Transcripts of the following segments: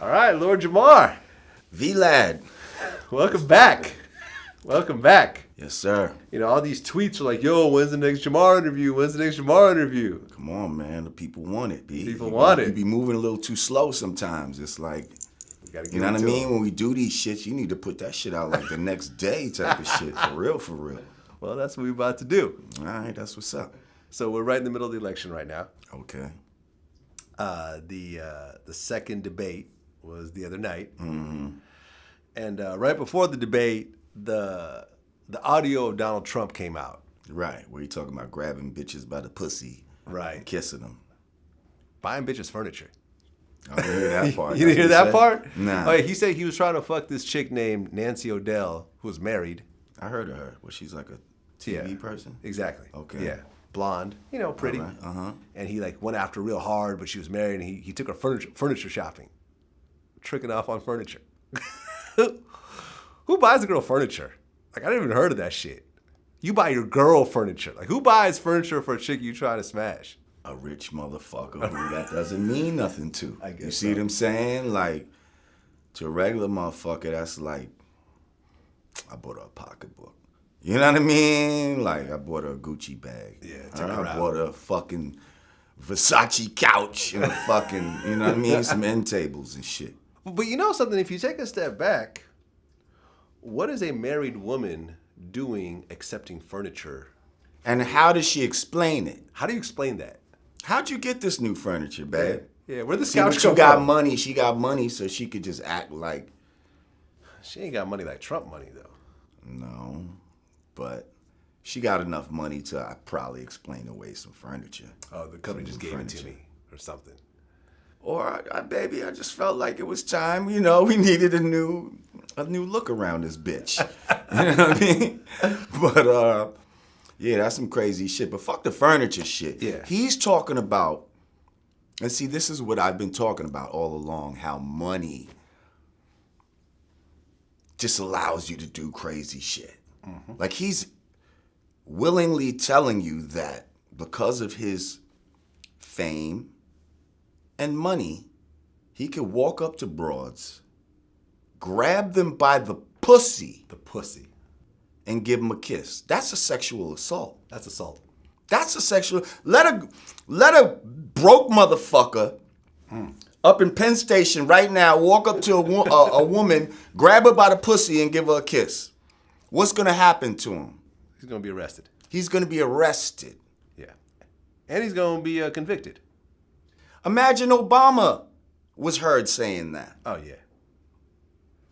All right, Lord Jamar. V-Lad. Welcome back. Welcome back. Yes, sir. You know, all these tweets are like, yo, when's the next Jamar interview? When's the next Jamar interview? Come on, man. The people want it, B. People want it. You be moving a little too slow sometimes. It's like, you know what I mean? When we do these shits, you need to put that shit out like the next day type of shit. For real, for real. Well, that's what we're about to do. All right, that's what's up. So we're right in the middle of the election right now. Okay. The second debate was the other night. Mm-hmm. And right before the debate, the audio of Donald Trump came out. Right, where you talking about grabbing bitches by the pussy. Right. And kissing them. Buying bitches furniture. I didn't hear that part. You didn't hear that part? Nah. Oh, yeah, he said he was trying to fuck this chick named Nancy O'Dell, who was married. I heard of her. Well, she's like a TV person? Exactly. Okay. Yeah. Blonde, you know, pretty. All right. Uh-huh. And he like went after real hard, but she was married, and he took her furniture shopping, tricking off on furniture. Who buys a girl furniture? Like, I never even heard of that shit. You buy your girl furniture. Like, who buys furniture for a chick you trying to smash? A rich motherfucker who that doesn't mean nothing to. I guess you see what I'm saying? Like, to a regular motherfucker, that's like, I bought her a pocketbook. You know what I mean? Like, I bought her a Gucci bag. Yeah, I bought her a fucking Versace couch and a fucking, you know what I mean? Some end tables and shit. But you know something? If you take a step back, what is a married woman doing accepting furniture? And how does she explain it? How do you explain that? How'd you get this new furniture, babe? Yeah, where the See, couch but come you got from? money. She got money, so she could just act like, She ain't got money like Trump money, though. no, but she got enough money to probably explain away some furniture. Oh, the company just Some gave it to furniture. me or something. Or, baby, I just felt like it was time. You know, we needed a new look around this bitch. You know what I mean? But yeah, that's some crazy shit. But fuck the furniture shit. Yeah. He's talking about, and see, this is what I've been talking about all along, how money just allows you to do crazy shit. Mm-hmm. Like, he's willingly telling you that because of his fame and money, he could walk up to broads, grab them by the pussy, and give them a kiss. That's a sexual assault. That's assault. That's a sexual. Let a broke motherfucker up in Penn Station right now walk up to a woman, grab her by the pussy, and give her a kiss. What's gonna happen to him? He's going to be arrested. He's gonna be arrested. Yeah. And he's going to be convicted. Imagine Obama was heard saying that. Oh, yeah.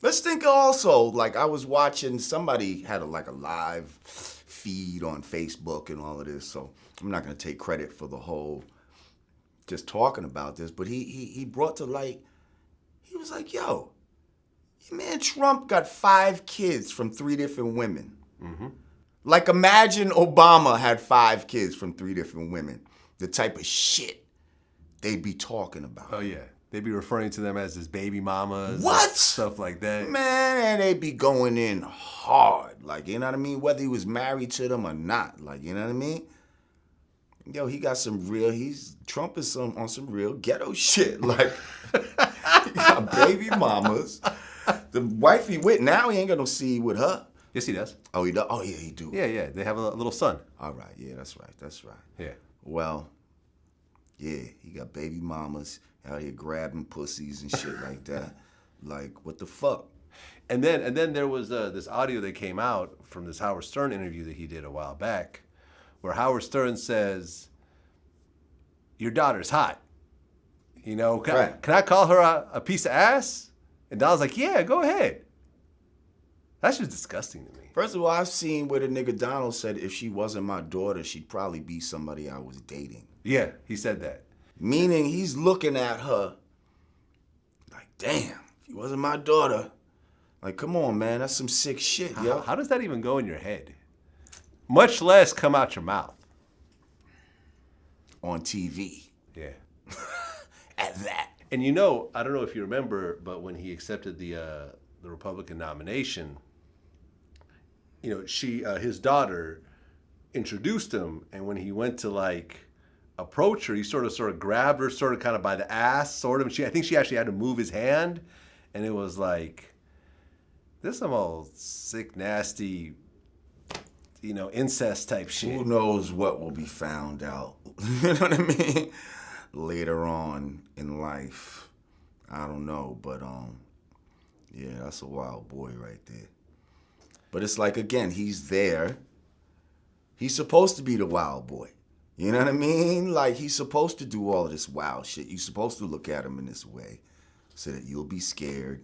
Let's think also, like, I was watching, somebody had a live feed on Facebook and all of this, so I'm not going to take credit for the whole just talking about this, but he brought to light, he was like, yo, your man Trump got 5 kids from 3 different women. Mm-hmm. Like, imagine Obama had 5 kids from 3 different women. The type of shit they'd be talking about. Oh, yeah. They'd be referring to them as his baby mamas. What? Stuff like that. Man, and they'd be going in hard. Like, you know what I mean? Whether he was married to them or not. Like, you know what I mean? Yo, he got some real, Trump is on some real ghetto shit. Like, he got baby mamas. The wife he with now, he ain't got no seed with her. Yes, he does. Oh, he does? Oh, yeah, he do. Yeah. They have a little son. All right, yeah, that's right. Yeah. Well, yeah, he got baby mamas out here grabbing pussies and shit like that. Like, what the fuck? And then there was this audio that came out from this Howard Stern interview that he did a while back, where Howard Stern says, "Your daughter's hot. You know, can I call her a piece of ass?" And Donald's like, "Yeah, go ahead." That's just disgusting to me. First of all, I've seen where the nigga Donald said if she wasn't my daughter, she'd probably be somebody I was dating. Yeah, he said that. Meaning he's looking at her like, damn, if you wasn't my daughter. Like, come on, man, that's some sick shit, yo. How does that even go in your head? Much less come out your mouth. On TV. Yeah. At that. And you know, I don't know if you remember, but when he accepted the Republican nomination, you know, his daughter introduced him, and when he went to approach her, he sort of grabbed her sort of kind of by the ass, sort of. I think she actually had to move his hand, and it was like, this some old sick, nasty, incest type shit. Who knows what will be found out? You know what I mean? Later on in life, I don't know, but yeah, that's a wild boy right there. But it's like, again, he's there. He's supposed to be the wild boy. You know what I mean? Like, he's supposed to do all of this wild shit. You're supposed to look at him in this way so that you'll be scared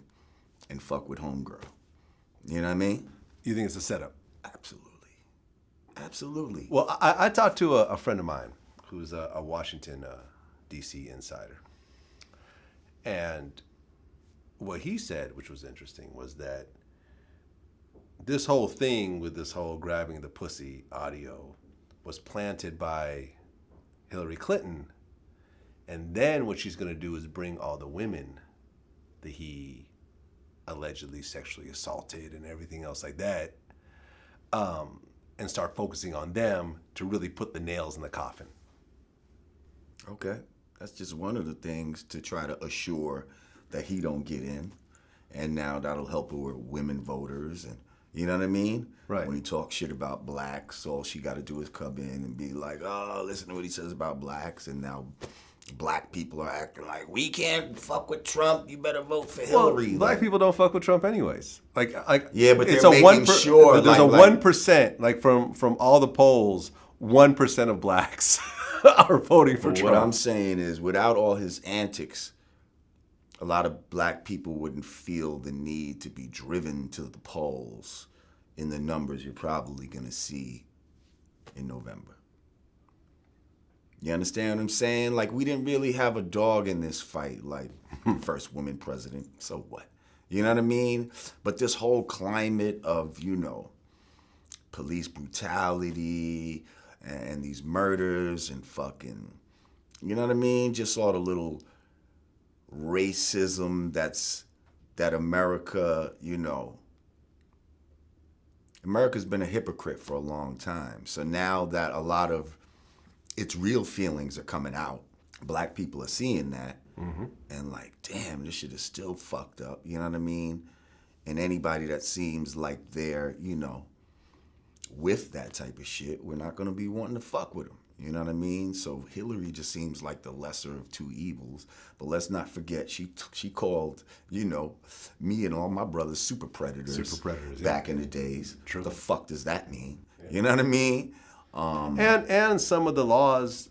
and fuck with homegirl. You know what I mean? You think it's a setup? Absolutely. Absolutely. Well, I talked to a friend of mine who's a Washington, D.C. insider. And what he said, which was interesting, was that this whole thing with this whole grabbing the pussy audio was planted by Hillary Clinton. And then what she's going to do is bring all the women that he allegedly sexually assaulted and everything else like that, and start focusing on them to really put the nails in the coffin. Okay. That's just one of the things to try to assure that he don't get in. And now that'll help her with women voters, and you know what I mean? Right. When he talks shit about blacks, all she got to do is come in and be like, oh, listen to what he says about blacks, and now black people are acting like, we can't fuck with Trump, you better vote for Hillary. Well, black people don't fuck with Trump anyways. Like yeah, but it's they're making sure. There's a 1%, like from all the polls, 1% of blacks are voting for Trump. What I'm saying is, without all his antics, a lot of black people wouldn't feel the need to be driven to the polls in the numbers you're probably going to see in November. You understand what I'm saying? Like, we didn't really have a dog in this fight, like, first woman president, so what? You know what I mean? But this whole climate of, police brutality and these murders and fucking, you know what I mean? Just all the little racism that America, America's been a hypocrite for a long time. So now that a lot of its real feelings are coming out, black people are seeing that, and like, damn, this shit is still fucked up, you know what I mean? And anybody that seems like they're, with that type of shit, we're not gonna be wanting to fuck with them. You know what I mean? So Hillary just seems like the lesser of two evils. But let's not forget, she called, me and all my brothers super predators. Super predators, back in the days. True. What the fuck does that mean? Yeah. You know what I mean? And some of the laws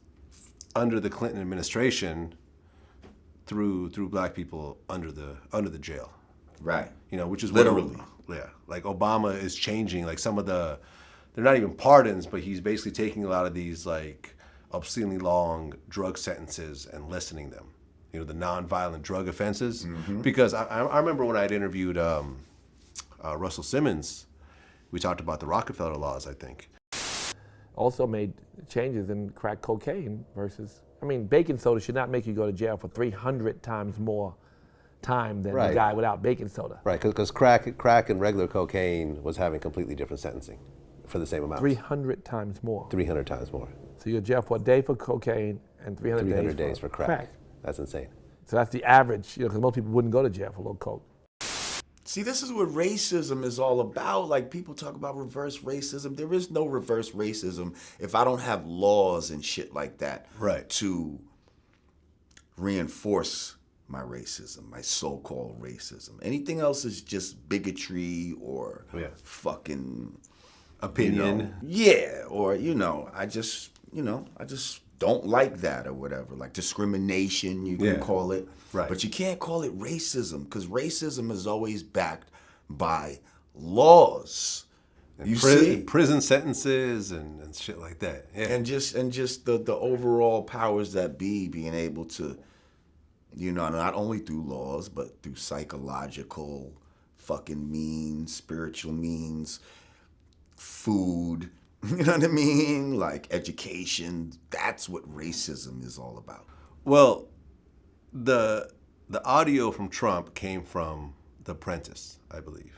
under the Clinton administration threw black people under the jail. Right. Which is literally. Like Obama is changing like some of the. They're not even pardons, but he's basically taking a lot of these like obscenely long drug sentences and lessening them. The nonviolent drug offenses. Mm-hmm. Because I remember when I had interviewed Russell Simmons, we talked about the Rockefeller laws, I think. Also made changes in crack cocaine versus, baking soda should not make you go to jail for 300 times more time than the guy without baking soda. Right, because crack and regular cocaine was having completely different sentencing for the same amount. 300 times more. 300 times more. So you're in jail for a day for cocaine and 300 days for crack. That's insane. So that's the average, because most people wouldn't go to jail for a little coke. See, this is what racism is all about. Like, people talk about reverse racism. There is no reverse racism if I don't have laws and shit like that to reinforce my racism, my so-called racism. Anything else is just bigotry or fucking opinion. Or I just don't like that or whatever. Like discrimination, you can call it. Right. But you can't call it racism, because racism is always backed by laws. You see? Prison sentences and shit like that. Yeah. And just the overall powers that be being able to, not only through laws, but through psychological fucking means, spiritual means, food, you know what I mean? Like education. That's what racism is all about. Well, the audio from Trump came from The Apprentice, I believe.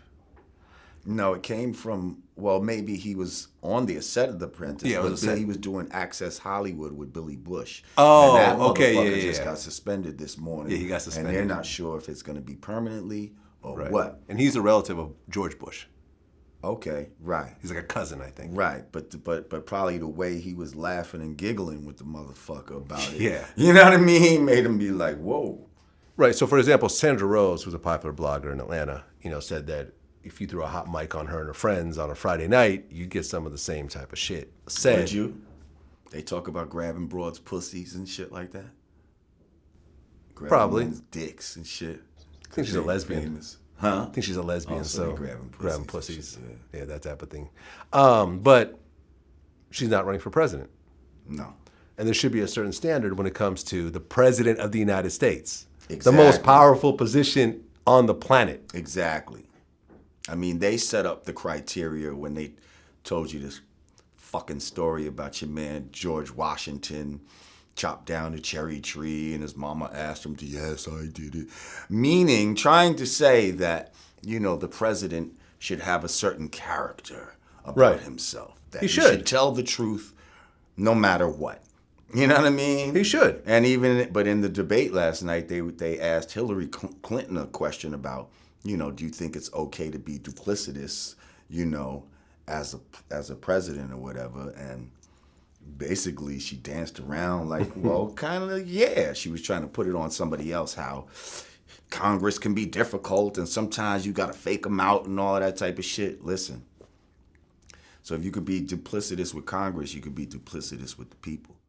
No, it came from, well, maybe he was on the set of The Apprentice. Yeah, it was but a set. he was doing Access Hollywood with Billy Bush. Oh, and that okay, motherfucker yeah, just yeah. got suspended this morning. Yeah, he got suspended. And they're not sure if it's going to be permanently or Right. what. And he's a relative of George Bush. Okay, right. He's like a cousin, I think. Right, but probably the way he was laughing and giggling with the motherfucker about it. Yeah. You know what I mean? Made him be like, whoa. Right. So, for example, Sandra Rose, who's a popular blogger in Atlanta, said that if you threw a hot mic on her and her friends on a Friday night, you'd get some of the same type of shit said. Would you? They talk about grabbing broads' pussies and shit like that? Grabbing Probably. men's dicks and shit. I think she's a lesbian. Famous. Huh? I think she's a lesbian, Oh, so so they grabbing grabbing pussies pussies. and Yeah, that type of thing. But she's not running for president. No. And there should be a certain standard when it comes to the president of the United States. The Exactly. most powerful position on the planet. Exactly. I mean, they set up the criteria when they told you this fucking story about your man George Washington chopped down a cherry tree and his mama asked him to, yes, I did it. Meaning, trying to say that, the president should have a certain character about Right. himself. That He he should. tell the truth no matter what. You know what I mean? He should. And but in the debate last night, they asked Hillary Clinton a question about, do you think it's okay to be duplicitous, as a president or whatever? And basically, she danced around like, well, kind of, yeah. She was trying to put it on somebody else, how Congress can be difficult and sometimes you got to fake them out and all that type of shit. Listen. So if you could be duplicitous with Congress, you could be duplicitous with the people.